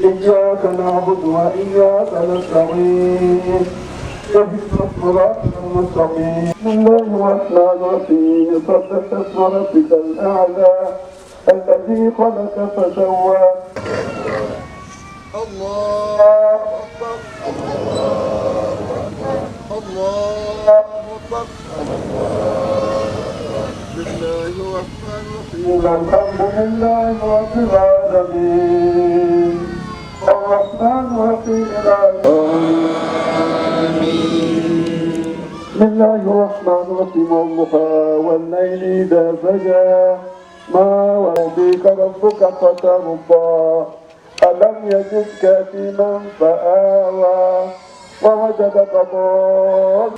إياك نعبد وإياك نستعين اهدنا الصراط المستقيم بسم الله الرحمن الرحيم سبح اسم ربك الأعلى الذي خلق فسوى الله أكبر الله أكبر لله الرحمن الرحيم الحمد لله رب العالمين الرحمن الرحيم آمين بسم الله الرحمن الرحيم والضحى والليل إذا سجى ما وديك ربك فترضى ألم يجدك يتيما فآوى ووجدك ضالا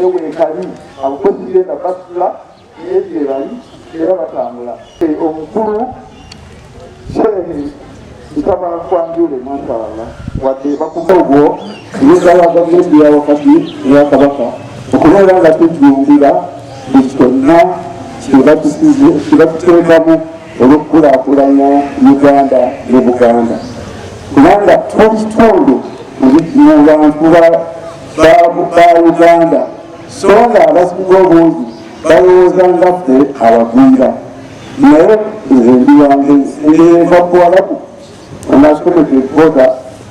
yeweekali abukozire na basula yebyebali era batambula omukulu shehe itabankwanjule mashallah wadde bakuba ogwo yegala gavumenti ya wakati eya kabaka okubeera nga tujjumbira buli kyonna kibatuteekamu olw'okukulaakulanya Uganda ne Buganda kubanga tuli kitundu mu bantu ba Uganda so nga abasinga obungi balowooza ngaffe abagwira naye endi wange eva kuwalaku onasobola ekvoga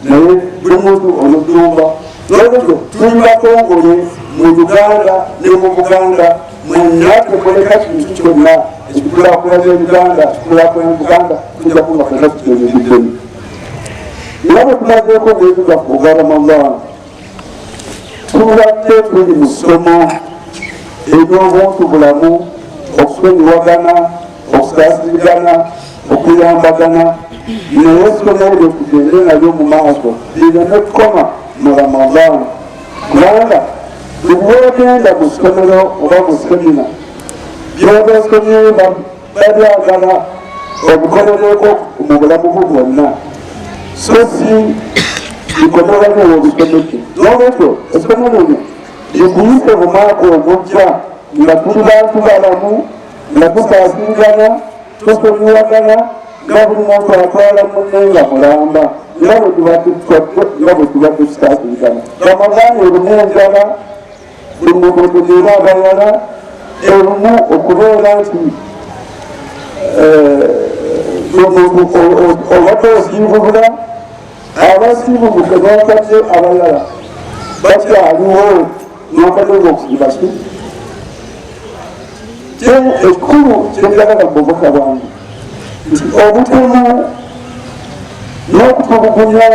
naye buli muntu oludumba nolwekyo tuli bakongole mu Uganda ne mu Buganda mwenna tekoleka kintu kyonna ekikulakulanya Uganda ekikulakulanya Buganda tujja kuba fena tuteerebiddemu era bwe tumazeeko bwetu gaffe ogwa Ramadaan tubadde tuli mu ssomo ery'obuntu bulamu okusonyiwagana okusaasirigana okuyambagana naye essomo eryo tugende nalyo mu maaso lireme kukoma mu Ramadaan kubanga bw'ogenda mu ssomero oba mu semina by'obasomye babyagala obukolereko mu bulamu bwo bwonna so si likomolane obusomeke n'olwekyo essomo lino likuyise mu mwaka ogujja nga tuli bantu balamu nga tusaasirigana tusonyiwagana nga buli muntu atwala munne nga mulamba nga bwe tuba tusaasirigana Ramadaan erimu enjala buli muntu tugira abayala erimu okubeera nti obadde osiibulula abasiibubuke n'akadde abalala bakyaliwo n'akadde ng'okubaki ekikulu kyenjagala buvuka bwange nti obutemu n'okutulugunya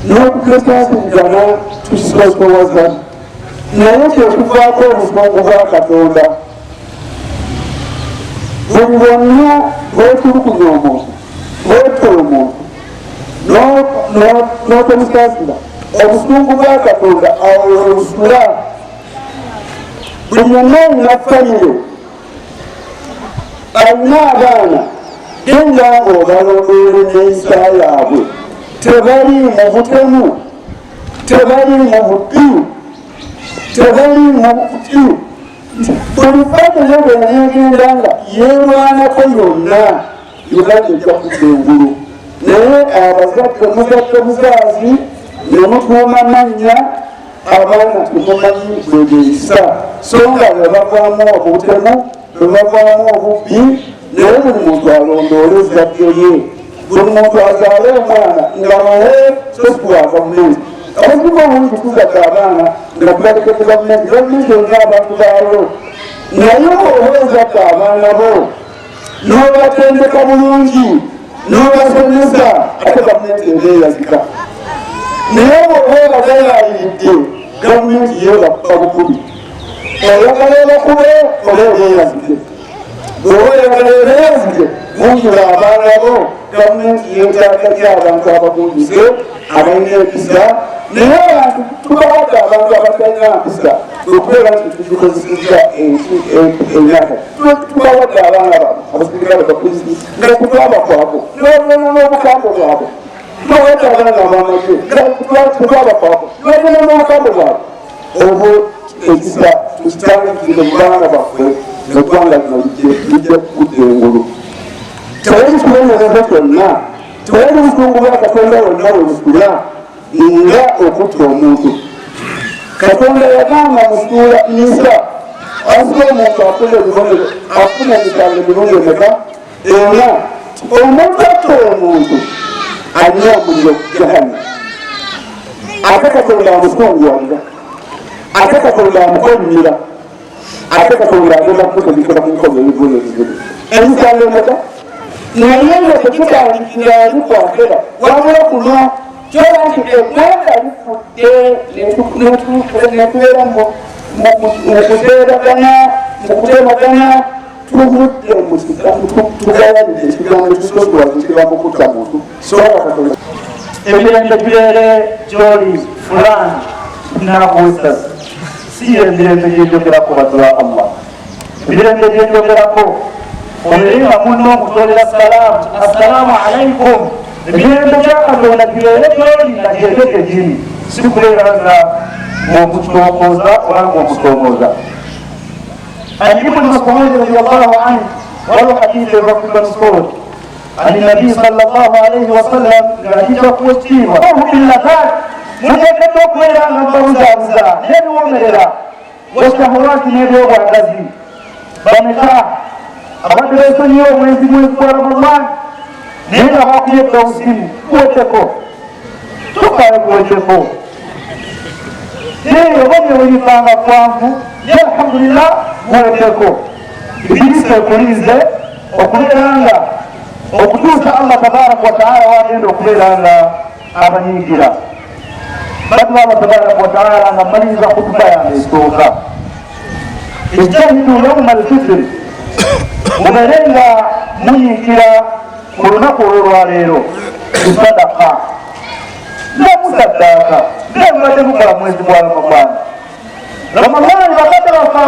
n'okukesaasirigana tukisosowaza naye kyekuvaako obusungu bwa Katonda omuntu weetola omuntu n'otomusasira obusungu bwa Katonda awo webusula. Buli yonna alina famire alina abaana genda ng'obalondoole n'ensa yaabwe. Tebali mu butemu, tebali mu buddu, tebali mu buti. Buli famire bwenegenda nga yeerwanako yonna Uganda ejja kudda engulu. Naye abazadde muzaazi ne mutuuma mannya abaana temumanyi bwegeyisa, so nga bwe bavaamu obutemu, bwe bavaamu obubbi. Naye buli muntu alondoole ezzadde lye, buli muntu azaale omwana nga naye sosikuwa gavumenti. Abazibu obungi tuzadde abaana nga tubalekete gavumenti olina abantu baayo. Naye oba ozadde abaana bo n'obatendeka bulungi n'obasomesa ate gavumenti ebeeyazika. Naye oba obagayaayiridde gavumenti yeebakuba bukubi. Oyagala ebakube oba ebeeyazike. Bw'oba oyagala ebeeyazike gunjula abaana bo. Gavumenti yeetaaga abantu abagunjuse abalina empisa. Naye abantu tubawadde abantu abatalina mpisa okubeera nti tugikozesezza emyaka. Tubawadde abaana babo abasirikale bapolisi nga tutwabakwako nibagenda n'obukambo bwabwe. Tubawadde abaana ab'amagye nga tutwabakwako nibagenda n'obukambo bwabwe. Obwo ekisa tukitangikire mu baana baffe eggwanga lino lijja kudda engulu. Tewali kibonerezo kyonna, tewali busungu bwa Katonda wonna we busula nga okutta omuntu. Katonda yagamba mu ssuula Isa asika omuntu afuna ebibonero afuna emisango emirundi emeka? Ena. Omuntu atta omuntu alina omuliro jahannama. Ate Katonda amusunguwalira, ate Katonda amukonyera, ate Katonda agenda kukutegekera ku nkomo ebivuno ebizibu. Emisango emeka? Naye nga tekutandikira likwakera wabula kuno kyoba nti eggwanga lifudde netubeera mu kuteeragana mu kutemagana tuvudde tugayanidde ekigambo ekisoswazikira mu kutta muntu. Sokatonda emirembe gireere gy'oli fulani nakuwesas si emirembe gyenjogerako baddu ba Allah. Emirembe gyenjogerako omulinga munno okutolera salaamu assalaamu alaikum. Emirembe gya Katonda gireere gy'oli nga gyegeke giri, si kubeera nga ng'omucomooza oba ng'omucomooza. عن ابن مسعود رضي الله عنه وروى حديث ابن مسعود عن النبي صلى الله عليه وسلم حديث قدسي وهو باللذات مجدد كويرا نبوزا نبي ومرلا والشهوات نبي وغزي بمكا أبدا يسني ومن رمضان نبي حقيقة توسين كوتكو تقال كوتكو نبي ومرلا كوانكو الحمد لله mweteko ibirisa okulize okubeeranga okutuusa Allah tabaraka wa taala wagenda okubeeranga abanyiigira. Batu Allah tabaraka wa taala nga mmaliriza kutuba yange esooka ejjahidu yauma alfitiri mubeerenga munyiikira ku lunaku olwolwaleero kusadaka nemusaddaaka nebibadde mukola mwezi gwa Ramadani. Ramadani bakati bafa